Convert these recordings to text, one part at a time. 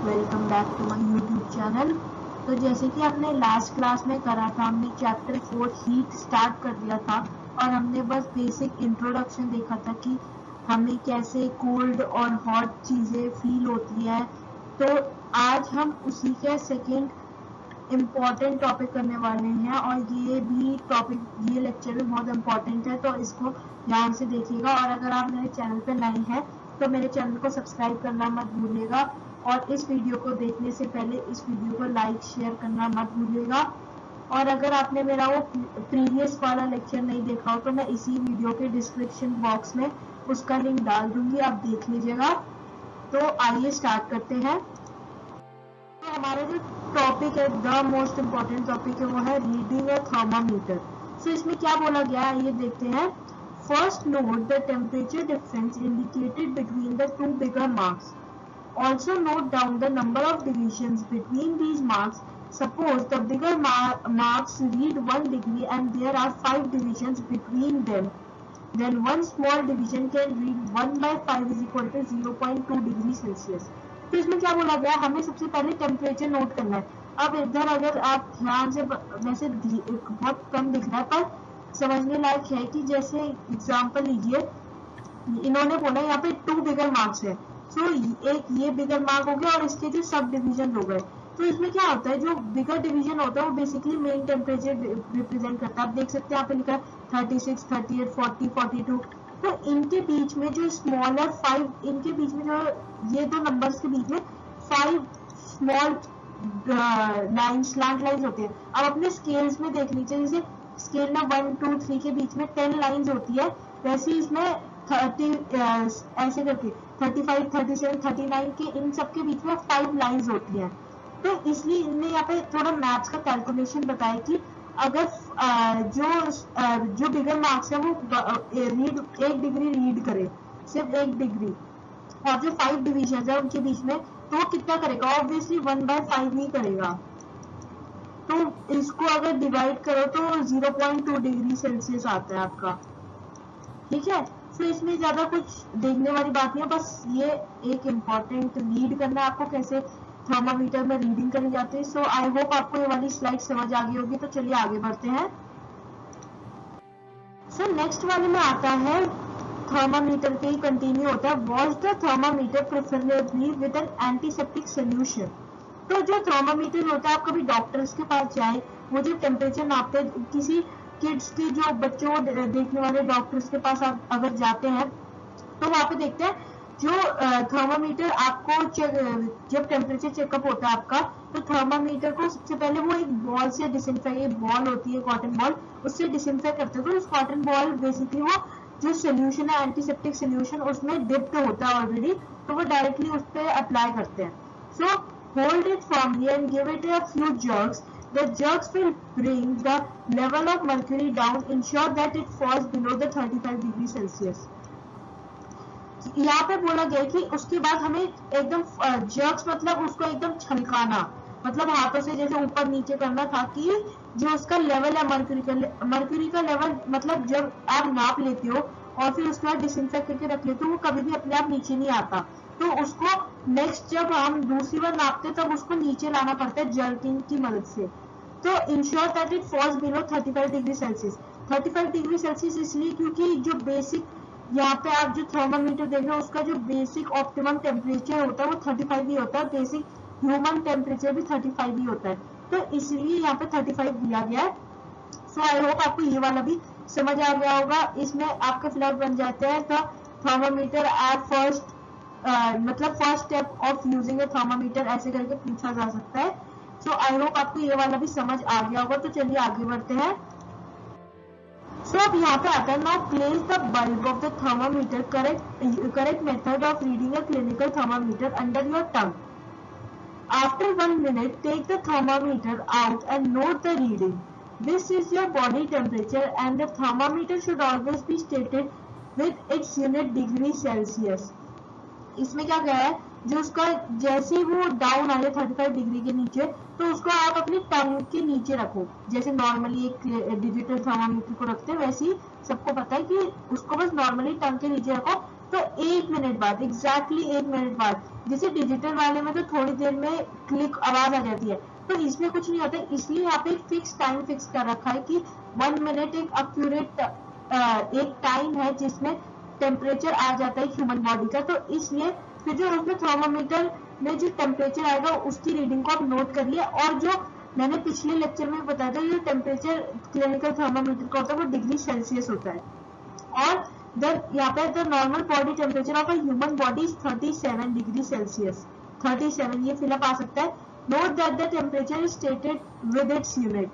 Welcome back to my YouTube channel. तो जैसे कि हमने लास्ट क्लास में करा था, हमने चैप्टर 4 हीट स्टार्ट कर दिया था और हमने बस बेसिक इंट्रोडक्शन देखा था कि हमें कैसे कोल्ड और हॉट चीज़ें फील होती है। तो आज हम उसी के सेकेंड इम्पॉर्टेंट टॉपिक करने वाले हैं और ये लेक्चर भी बहुत इम्पॉर्टेंट है, तो इसको ध्यान से देखिएगा। और अगर आप मेरे चैनल पर नए हैं तो मेरे चैनल को सब्सक्राइब करना मत भूलिएगा और इस वीडियो को देखने से पहले इस वीडियो को लाइक शेयर करना मत भूलिएगा। और अगर आपने मेरा वो प्रीवियस वाला लेक्चर नहीं देखा हो तो मैं इसी वीडियो के डिस्क्रिप्शन बॉक्स में उसका लिंक डाल दूंगी, आप देख लीजिएगा। तो आइए स्टार्ट करते हैं। तो हमारा जो टॉपिक है, द मोस्ट इम्पॉर्टेंट टॉपिक है, वो है रीडिंग अ थर्मामीटर। सो इसमें क्या बोला गया है ये देखते हैं। First note the temperature difference indicated between the two bigger marks. Also note down the number of divisions between these marks. Suppose the bigger marks read 1 degree and there are 5 divisions between them. Then one small division can read 1 by 5 is equal to 0.2 degree Celsius. तो इसमें क्या बोला गया, हमें सबसे पहले temperature note करना है। अब इधर अगर आप ध्यान से, वैसे बहुत कम दिख रहा है पर समझने लायक है कि जैसे एग्जाम्पल लीजिए, इन्होंने बोला यहाँ पे 2 बिगर मार्क्स है। सो एक ये बिगर मार्क हो गया और इसके जो सब डिवीजन हो गए। तो इसमें क्या होता है, जो बिगर डिवीजन होता है वो बेसिकली मेन टेम्परेचर रिप्रेजेंट करता है। आप देख सकते हैं यहाँ पे लिखा है 36, 38, 40, 42। तो इनके बीच में जो स्मॉलर 5, इनके बीच में जो ये दो नंबर्स के बीच में 5 स्मॉल लाइन्स, स्लैंट लाइन्स होती है। अब अपने स्केल्स में देख लीजिए, जैसे स्केल में 1, 2, 3 के बीच में 10 लाइन्स होती है, वैसे इसमें 30 ऐसे करके 35, 37, 39 के इन सब के बीच में 5 लाइन्स होती हैं। तो इसलिए इनने यहाँ पे थोड़ा मैथ्स का कैलकुलेशन बताया कि अगर जो बिगर मार्क्स है वो रीड 1 डिग्री रीड करे, सिर्फ 1 डिग्री, और जो 5 डिविजन है उनके बीच में, तो वो कितना करेगा, ऑब्वियसली 1/5 ही करेगा। तो इसको अगर डिवाइड करो तो 0.2 डिग्री सेल्सियस आता है आपका, ठीक है। तो इसमें ज्यादा कुछ देखने वाली बात नहीं है, बस ये एक इम्पॉर्टेंट रीड करना है आपको, कैसे थर्मामीटर में रीडिंग करी जाती है। सो आई होप आपको ये वाली स्लाइड समझ आ गई होगी। तो चलिए आगे बढ़ते हैं। सो नेक्स्ट वाले में आता है, थर्मामीटर के ही कंटिन्यू होता है, wash the thermometer preferably with N antiseptic solution. तो जो थर्मामीटर होता है, आप कभी डॉक्टर्स के पास जाए, वो जो टेम्परेचर नापते हैं, किसी किड्स के जो बच्चों को देखने वाले डॉक्टर्स के पास आप अगर जाते हैं तो वहां पे देखते हैं जो थर्मामीटर आपको जब टेम्परेचर चेकअप होता है आपका, तो थर्मामीटर को सबसे पहले वो एक बॉल से डिसइंफेक्ट, एक बॉल होती है कॉटन बॉल, उससे डिसइंफेक्ट करते हैं। तो उस कॉटन बॉल बेसिकली वो जो सोल्यूशन है, एंटीसेप्टिक सोल्यूशन, उसमें डिप्ड होता है ऑलरेडी, तो वो डायरेक्टली उस पर अप्लाई करते हैं। So hold it firmly and give it a few jerks. The jerks will bring the level of mercury down. Ensure that it falls below the 35 degree Celsius. यहाँ पे बोला गया कि उसके बाद हमें एकदम jerks मतलब उसको एकदम छलकाना, मतलब हाथों से जैसे ऊपर नीचे करना, था कि जो उसका लेवल है मर्क्यूरी का लेवल, मतलब जब आप नाप लेते हो और फिर उसके बाद डिसइंफेक्ट करके रख लेते हो, वो कभी भी अपने आप नीचे नहीं आता। तो उसको नेक्स्ट जब हम दूसरी बार नापते तब उसको नीचे लाना पड़ता है जर्किंग की मदद से। तो ensure that it falls below 35 degree Celsius. 35 degree Celsius इसलिए क्योंकि जो बेसिक यहाँ पे आप जो थर्मामीटर देख रहे हो, उसका जो बेसिक ऑप्टिमम टेम्परेचर होता है वो 35 ही होता है, बेसिक ह्यूमन टेम्परेचर भी 35 ही होता है, तो इसलिए यहाँ पे 35 दिया गया है। सो आई होप आपको ये वाला भी समझ आ गया होगा। इसमें आपके फ्लैग बन जाते हैं द थर्मामीटर एट फर्स्ट, मतलब first step of using A thermometer, ऐसे करके पूछा जा सकता है। सो आई होप आपको ये वाला भी समझ आ गया होगा। तो चलिए आगे बढ़ते हैं। सो अब यहाँ पे आता है, now place the bulb of the thermometer, correct method of reading a clinical thermometer under your tongue. After 1 minute, take the thermometer out and note the reading. This is your body temperature and the thermometer should always be stated with its unit degree Celsius. इसमें क्या गया है, जो उसका जैसे वो down आ जाए 35 degree के नीचे, तो उसको आप अपनी टंग के नीचे रखो, जैसे नॉर्मली एक डिजिटल थर्मामीटर को रखते हैं, वैसे ही सबको पता है कि उसको बस नॉर्मली टंग के नीचे रखो। तो 1 मिनट बाद, एग्जैक्टली 1 मिनट बाद, जैसे डिजिटल वाले में तो थोड़ी देर में क्लिक आवाज आ जाती है, तो इसमें कुछ नहीं होता, इसलिए यहाँ पे फिक्स टाइम फिक्स कर रखा है कि 1 मिनट एक एक्यूरेट एक टाइम है जिसमें टेम्परेचर आ जाता है ह्यूमन बॉडी का। तो इसलिए फिर जो उसमें थर्मामीटर में जो टेम्परेचर आएगा उसकी रीडिंग को आप नोट कर लिया। और जो मैंने पिछले लेक्चर में बताया था, जो टेम्परेचर क्लिनिकल थर्मामीटर का होता है वो डिग्री सेल्सियस होता है। और यहाँ पे the normal body temperature of a human body is 37 degree Celsius. 37 ये फिलअप आ सकता है। Note that the temperature is stated with its unit.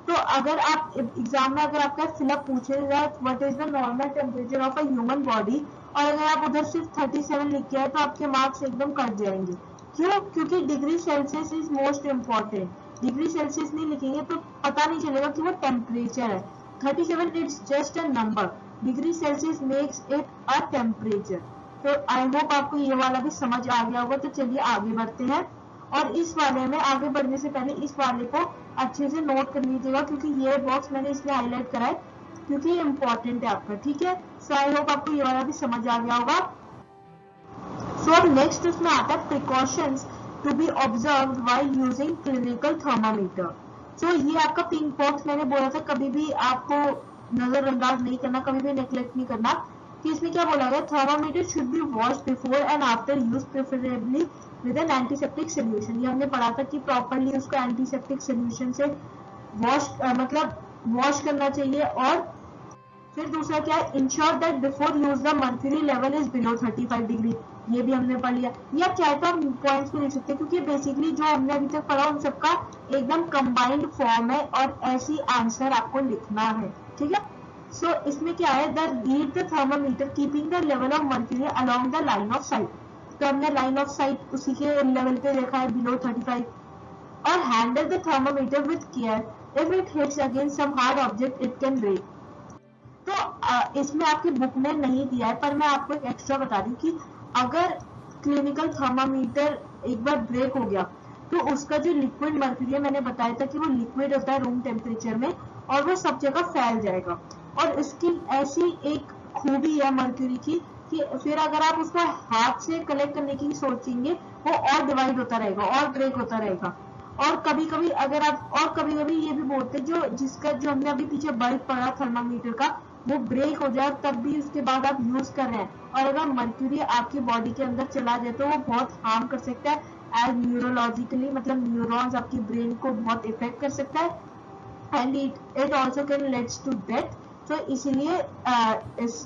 तो अगर आप एग्जाम में अगर आपका फिलअप पूछेगा what is the normal temperature of a human body, और अगर आप उधर सिर्फ 37 लिख के आए तो आपके मार्क्स एकदम कट जाएंगे। क्यों? क्योंकि degree Celsius is most important. Degree Celsius नहीं लिखेंगे तो पता नहीं चलेगा कि वो टेम्परेचर है। 37 it's just a number, degree Celsius makes it a temperature. तो आई होप आपको ये वाला भी समझ आ गया होगा। तो चलिए आगे बढ़ते हैं, और इस वाले में आगे बढ़ने से पहले इस वाले को अच्छे से नोट कर लीजिएगा, क्योंकि ये बॉक्स मैंने इसलिए हाईलाइट करा है क्योंकि ये इंपॉर्टेंट है आपका, ठीक है। सो आई होप आपको ये वाला भी समझ आ गया होगा। सो अब नेक्स्ट उसमें आता है precautions to be observed while using clinical thermometer. So ये आपका पिंक बॉक्स मैंने बोला था, कभी भी आपको नजरअंदाज नहीं करना, कभी भी नेग्लेक्ट नहीं करना। कि इसमें क्या बोला गया, thermometer should be wash before and after use, preferably with N antiseptic solution. ये हमने पढ़ा था कि प्रॉपरली उसको एंटीसेप्टिक सोल्यूशन से वॉश मतलब वॉश करना चाहिए। और फिर दूसरा क्या है, ensure that before use the mercury level is below 35 degree. ये भी हमने पढ़ लिया। ये आप चाहे तो आप पॉइंट्स में लिख सकते हैं, क्योंकि बेसिकली जो हमने अभी तक पढ़ा उन सबका एकदम कंबाइंड फॉर्म है और ऐसी आंसर आपको लिखना है, ठीक है। सो इसमें क्या है, the read the thermometer keeping the level of mercury along the line of site. तो हमने लाइन ऑफ साइट उसी के लेवल पे देखा है, बिलो 35। और handle the thermometer with care, if it hits against some hard object it can break. तो इसमें आपकी बुक में नहीं दिया है, पर मैं आपको एक एक्स्ट्रा बता दूं कि अगर क्लिनिकल थर्मामीटर एक बार ब्रेक हो गया तो उसका जो लिक्विड मर्क्यूरी है, मैंने बताया था कि वो लिक्विड होता है रूम टेम्परेचर में और वो सब जगह फैल जाएगा। और इसकी ऐसी एक खूबी है मर्क्यूरी की कि फिर अगर आप उसको हाथ से कलेक्ट करने की सोचेंगे वो और डिवाइड होता रहेगा और ब्रेक होता रहेगा। और कभी कभी अगर आप, और कभी कभी ये भी बोलते हैं जो जिसका जो हमने अभी पीछे बल्ब पढ़ा थर्मामीटर का, वो ब्रेक हो जाए तब भी उसके बाद आप यूज कर रहे हैं, और अगर मर्क्यूरी आपकी बॉडी के अंदर चला जाए तो वो बहुत हार्म कर सकता है एज न्यूरोलॉजिकली, मतलब न्यूरॉन्स आपकी ब्रेन को बहुत इफेक्ट कर सकता है, and it also can leads to death. तो इसलिए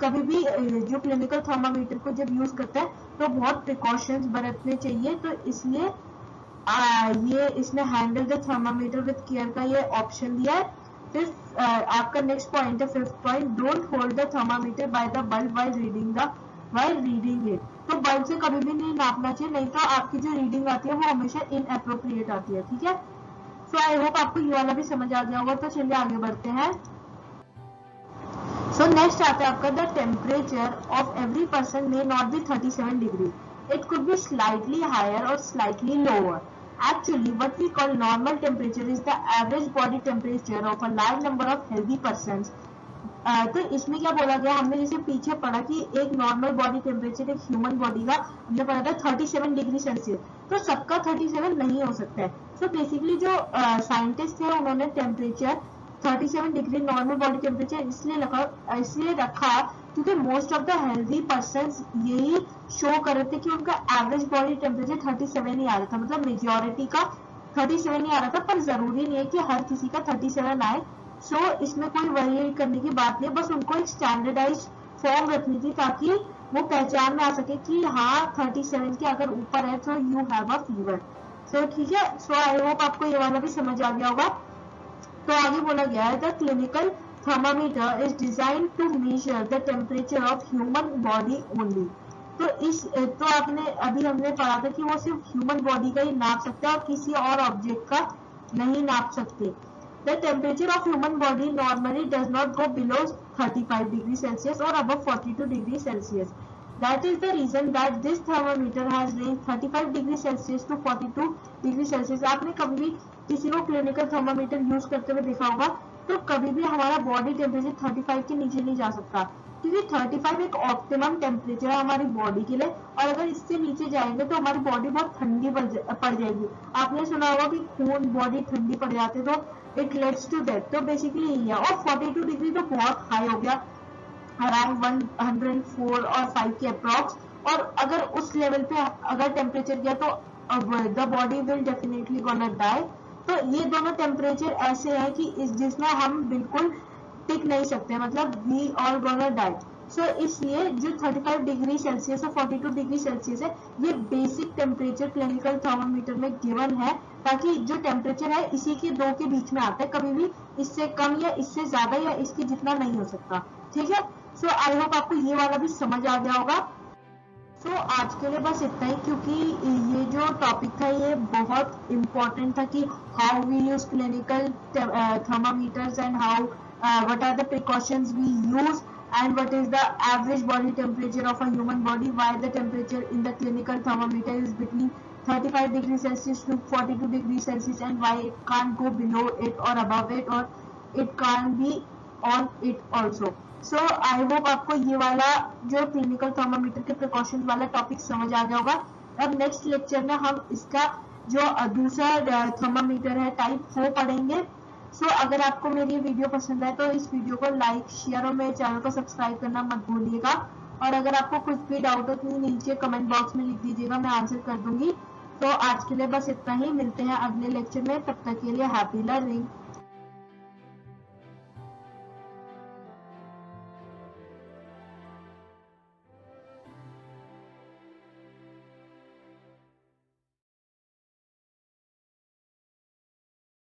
कभी भी जो क्लिनिकल थर्मामीटर को जब यूज करते हैं तो बहुत प्रिकॉशंस बरतने चाहिए। तो इसलिए ये इसने handle the thermometer with care का ये ऑप्शन दिया है। फिर आपका नेक्स्ट पॉइंट है, fifth point, don't hold the thermometer by the bulb while reading it. तो बल्ब से कभी भी नहीं नापना चाहिए, नहीं तो आपकी जो रीडिंग आती है वो हमेशा इनएप्रोप्रिएट आती है, ठीक है। सो आई होप आपको ये वाला भी समझ आ गया होगा। तो चलिए आगे बढ़ते हैं। सो नेक्स्ट आता है आपका, the temperature of every person may not be 37 degree, it could be slightly higher और slightly lower. Actually, what we call normal temperature is the average body temperature of a large number of healthy persons. तो इसमें क्या बोला गया, हमने जैसे पीछे पढ़ा कि एक नॉर्मल बॉडी टेम्परेचर एक ह्यूमन बॉडी का हमने पढ़ा था 37 डिग्री सेल्सियस, तो सबका 37 नहीं हो सकता है। सो बेसिकली जो साइंटिस्ट थे उन्होंने temperature 37 degree normal body temperature इसलिए रखा क्योंकि most of the healthy persons यही शो कर रहे थे कि उनका एवरेज बॉडी टेम्परेचर 37 ही आ रहा था, मतलब मेजॉरिटी का 37 ही आ रहा था, पर जरूरी नहीं है कि हर किसी का 37 आए। सो इसमें कोई वरी करने की बात नहीं, बस उनको एक स्टैंडर्डाइज फॉर्म रखनी थी ताकि वो पहचान में आ सके कि हाँ 37 के अगर ऊपर है तो यू हैव अ फीवर। सो ठीक है। सो आई होप आपको ये वाला भी समझ आ गया होगा। तो आगे बोला गया है, the clinical thermometer is design to measure the temperature of human body only. तो आपने अभी हमने पढ़ा था कि वो सिर्फ ह्यूमन बॉडी का ही नाप सकता है और किसी और ऑब्जेक्ट का नहीं नाप सकते। The temperature of human body normally does not go below 35 degree celsius और above 42 degree celsius. That is the reason that this thermometer has ranged 35 degree Celsius to 42 degree Celsius. आपने कभी भी किसी को क्लिनिकल थर्मामीटर यूज करते हुए देखा होगा, तो कभी भी हमारा बॉडी टेम्परेचर 35 के नीचे नहीं जा सकता। क्योंकि 35 एक ऑप्टिमम टेम्परेचर है हमारी बॉडी के लिए, और अगर इससे नीचे जाएंगे तो हमारी बॉडी बहुत ठंडी पड़ जाएगी। आपने सुना होगा कि खून बॉडी ठंडी पड़ जाती है तो इट लेड्स टू डेथ, तो बेसिकली यही है। और 42 डिग्री तो बहुत हाई हो गया, अराउंड 104 और 5 के अप्रॉक्स। और अगर उस लेवल पे अगर टेम्परेचर गया तो the body will definitely gonna die. तो ये दोनों टेम्परेचर ऐसे हैं कि जिसमें हम बिल्कुल टिक नहीं सकते, मतलब वी ऑल गोना डाई। सो इसलिए जो 35 डिग्री सेल्सियस और 42 डिग्री सेल्सियस है, ये बेसिक टेम्परेचर क्लिनिकल थर्मामीटर में गिवन है, ताकि जो टेम्परेचर है इसी के दो के बीच में आता है, कभी भी इससे कम या इससे ज्यादा या इसके जितना नहीं हो सकता। ठीक है, सो आई होप आपको ये वाला भी समझ आ गया होगा। सो आज के लिए बस इतना ही, क्योंकि ये जो टॉपिक था ये बहुत इम्पोर्टेंट था कि how we use clinical thermometers and how what are the precautions we use and what is the average body temperature of a human body, why the temperature in the clinical thermometer is between 35 degrees Celsius to 42 degrees Celsius and why it can't go below it or above it or it can't be on it also. So I hope आपको ये वाला जो clinical thermometer के precautions वाला topic समझ आ गया होगा। अब नेक्स्ट लेक्चर में हम इसका जो दूसरा थर्मामीटर है टाइप 4 पढ़ेंगे। सो अगर आपको मेरी वीडियो पसंद आए तो इस वीडियो को लाइक शेयर और मेरे चैनल को सब्सक्राइब करना मत भूलिएगा। और अगर आपको कुछ भी डाउट हो तो नीचे कमेंट बॉक्स में लिख दीजिएगा, मैं आंसर कर दूंगी। तो आज के लिए बस इतना ही, मिलते हैं अगले लेक्चर में, तब तक के लिए हैप्पी लर्निंग।